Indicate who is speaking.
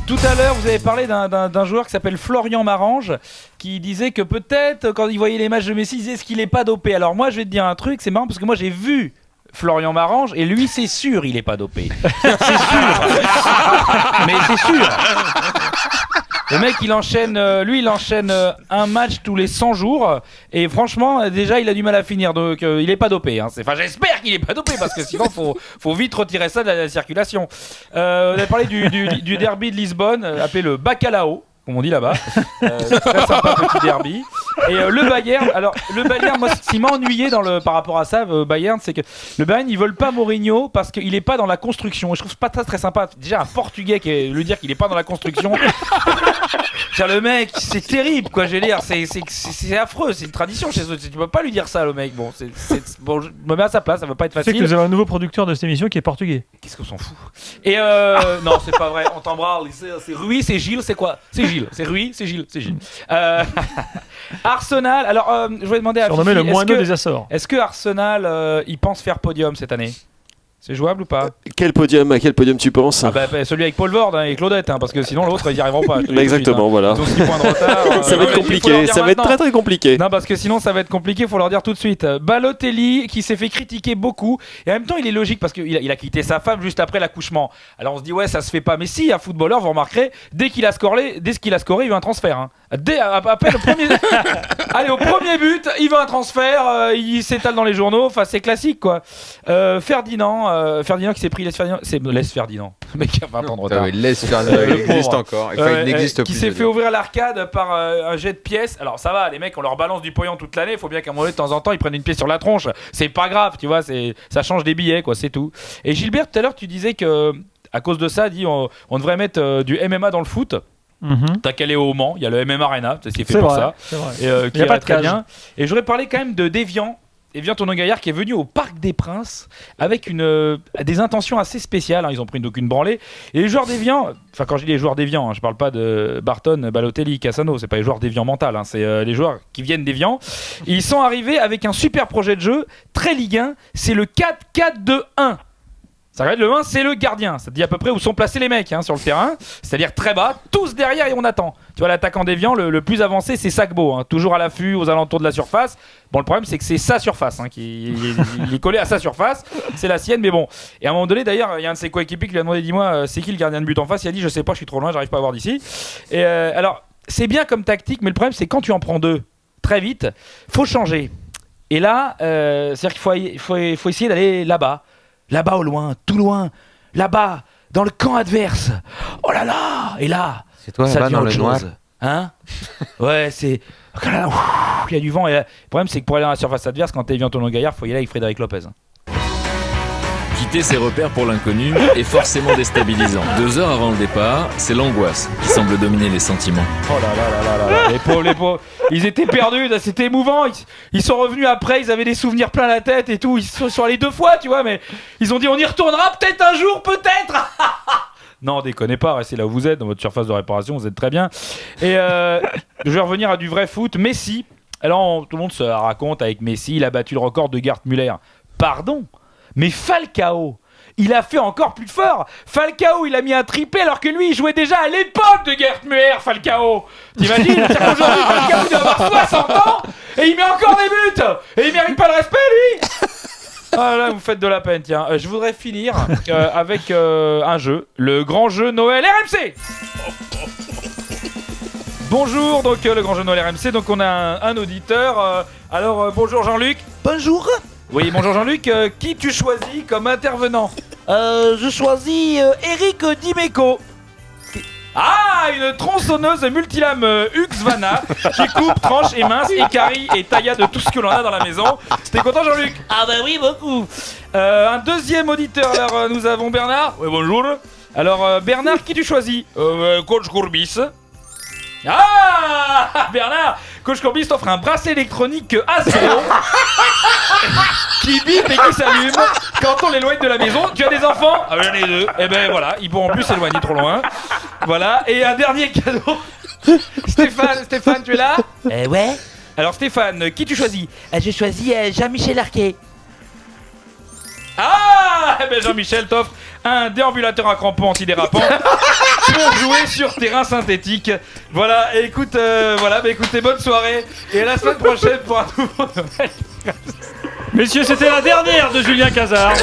Speaker 1: Tout à l'heure, vous avez parlé d'un joueur qui s'appelle Florian Marange, qui disait que peut-être, quand il voyait les matchs de Messi, il disait est-ce qu'il est pas dopé. Alors moi, je vais te dire un truc, c'est marrant parce que moi, j'ai vu Florian Marange et lui, c'est sûr, il est pas dopé. C'est sûr. Mais c'est sûr. Le mec, il enchaîne un match tous les 100 jours et franchement, déjà, il a du mal à finir. Donc, il est pas dopé. Hein. Enfin, j'espère qu'il est pas dopé parce que sinon, faut vite retirer ça de la circulation. On a parlé du derby de Lisbonne, appelé le Bacalao, comme on dit là-bas. Très sympa petit derby. Et le Bayern, moi, ce qui m'a ennuyé par rapport à ça, Bayern, c'est que le Bayern, ils veulent pas Mourinho parce qu'il est pas dans la construction. Et je trouve pas ça très sympa. Déjà, un Portugais lui dire qu'il est pas dans la construction. Le mec, c'est terrible, quoi. Je veux dire, c'est affreux. C'est une tradition chez eux. Tu peux pas lui dire ça, le mec. Bon, bon, je me mets à sa place. Ça va pas être facile.
Speaker 2: Tu sais que vous avez un nouveau producteur de cette émission qui est portugais.
Speaker 1: Qu'est-ce qu'on s'en fout. Et non, c'est pas vrai. On t'embrasse. C'est Rui, c'est Gilles, c'est quoi? C'est Gilles. C'est Rui, c'est Gilles, c'est Gilles. Arsenal. Alors, je voulais demander à
Speaker 2: Fifi, le moineau des Açores.
Speaker 1: Est-ce que Arsenal, il pense faire podium cette année? C'est jouable ou pas?
Speaker 3: Quel podium? À quel podium tu penses?
Speaker 1: Celui avec Paul Vord et Claudette, parce que sinon l'autre ils n'y arriveront pas.
Speaker 3: Exactement, voilà.
Speaker 1: Ils ont 6 points de retard.
Speaker 3: Ça va être compliqué, ça va être très très compliqué.
Speaker 1: Non, parce que sinon ça va être compliqué, il faut leur dire tout de suite. Balotelli qui s'est fait critiquer beaucoup et en même temps il est logique parce qu'il a quitté sa femme juste après l'accouchement. Alors on se dit ouais, ça se fait pas, mais si, un footballeur, vous remarquerez, dès ce qu'il a scoré, il veut un transfert. Hein. Après le premier allez, au premier but, il veut un transfert, il s'étale dans les journaux, enfin c'est classique quoi. Ferdinand qui s'est pris laisse Ferdinand. Le mec a 20 ans de retard.
Speaker 4: Oui, laisse Ferdinand, il existe encore. Il n'existe plus.
Speaker 1: Qui s'est fait ouvrir l'arcade par un jet de pièces. Alors ça va, les mecs, on leur balance du pognon toute l'année. Il faut bien qu'à un moment donné, de temps en temps, ils prennent une pièce sur la tronche. C'est pas grave, tu vois. Ça change des billets, quoi. C'est tout. Et Gilbert, tout à l'heure, tu disais que à cause de ça, on devrait mettre du MMA dans le foot. T'as qu'à aller au Mans, il y a le MMA Arena, c'est fait pour ça. Et qui irait très bien. Et je voudrais parler quand même de Devian. Evian Tournon-Gaillard qui est venu au Parc des Princes avec des intentions assez spéciales, hein. Ils ont pris une branlée. Et les joueurs d'Evian, enfin quand je dis les joueurs d'Evian, hein, je parle pas de Barton, Balotelli, Cassano, c'est pas les joueurs d'Evian mental, hein, c'est les joueurs qui viennent d'Evian. Ils sont arrivés avec un super projet de jeu, très Ligue 1, c'est le 4-4-2-1. Ça regarde le 1, c'est le gardien. Ça te dit à peu près où sont placés les mecs, hein, sur le terrain. C'est-à-dire très bas, tous derrière et on attend. Tu vois, l'attaquant d'Evian, le plus avancé, c'est Sagbo. Hein, toujours à l'affût, aux alentours de la surface. Bon, le problème, c'est que c'est sa surface. Hein, il est collé à sa surface. C'est la sienne, mais bon. Et à un moment donné, d'ailleurs, il y a un de ses coéquipiers qui lui a demandé, dis-moi, c'est qui le gardien de but en face? Il a dit, je sais pas, je suis trop loin, j'arrive pas à voir d'ici. Et alors, c'est bien comme tactique, mais le problème, c'est quand tu en prends deux très vite, faut changer. Et là, c'est-à-dire qu'il faut essayer d'aller là-bas. Là-bas au loin, tout loin, là-bas, dans le camp adverse. Oh là là! Et là,
Speaker 4: c'est toi,
Speaker 1: ça
Speaker 4: là-bas,
Speaker 1: devient
Speaker 4: dans
Speaker 1: autre
Speaker 4: le noir.
Speaker 1: chose. Hein? Ouais, c'est... Oh là là, il y a du vent. Et là, le problème, c'est que pour aller dans la surface adverse, quand t'es Evian Tournon-Gaillard, il faut y aller avec Frédéric Lopez.
Speaker 5: Quitter ses repères pour l'inconnu est forcément déstabilisant. 2 heures avant le départ, c'est l'angoisse qui semble dominer les sentiments.
Speaker 1: Oh là là là là là. Les pauvres. Ils étaient perdus, c'était émouvant. Ils sont revenus après, ils avaient des souvenirs plein la tête et tout. Ils sont allés 2 fois, tu vois, mais ils ont dit on y retournera peut-être un jour, peut-être. Non, déconnez pas, restez là où vous êtes, dans votre surface de réparation, vous êtes très bien. Et je vais revenir à du vrai foot. Messi, alors tout le monde se raconte avec Messi, il a battu le record de Gerd Müller. Pardon, mais Falcao, il a fait encore plus fort. Falcao, il a mis un triplé alors que lui, il jouait déjà à l'époque de Gerd Müller, Falcao. T'imagines? C'est-à-dire qu'aujourd'hui, Falcao, il doit avoir 60 ans et il met encore des buts. Et il mérite pas le respect, lui. Ah là, vous faites de la peine, tiens. Je voudrais finir avec un jeu, le grand jeu Noël RMC. Bonjour, donc le grand jeu Noël RMC. Donc on a un auditeur. Alors bonjour Jean-Luc.
Speaker 6: Bonjour.
Speaker 1: Oui, bonjour Jean-Luc. Qui tu choisis comme intervenant?
Speaker 6: Je choisis Eric Dimeco.
Speaker 1: Ah, une tronçonneuse multilame Husqvarna qui coupe, tranche, émince, écarie et tailla de tout ce que l'on a dans la maison. T'es content Jean-Luc?
Speaker 6: Ah bah oui, beaucoup.
Speaker 1: Un deuxième auditeur, alors nous avons Bernard. Oui, bonjour. Alors Bernard, qui tu choisis? Coach Courbis. Ah Bernard, Coach Courbis t'offre un bracelet électronique A0 qui bip et qui s'allume quand on l'éloigne de la maison. Tu as des enfants? Ah j'en ai 2. Et ben voilà, ils pourront plus s'éloigner trop loin. Voilà, et un dernier cadeau. Stéphane, tu es là?
Speaker 6: Ouais.
Speaker 1: Alors Stéphane, qui tu choisis?
Speaker 6: Je choisis Jean-Michel Arquet.
Speaker 1: Ah ben Jean-Michel t'offre un déambulateur à crampons antidérapant pour jouer sur terrain synthétique. Voilà, et écoute, écoutez, bonne soirée et à la semaine prochaine pour un nouveau Noël.
Speaker 2: Messieurs, c'était la dernière de Julien Cazard.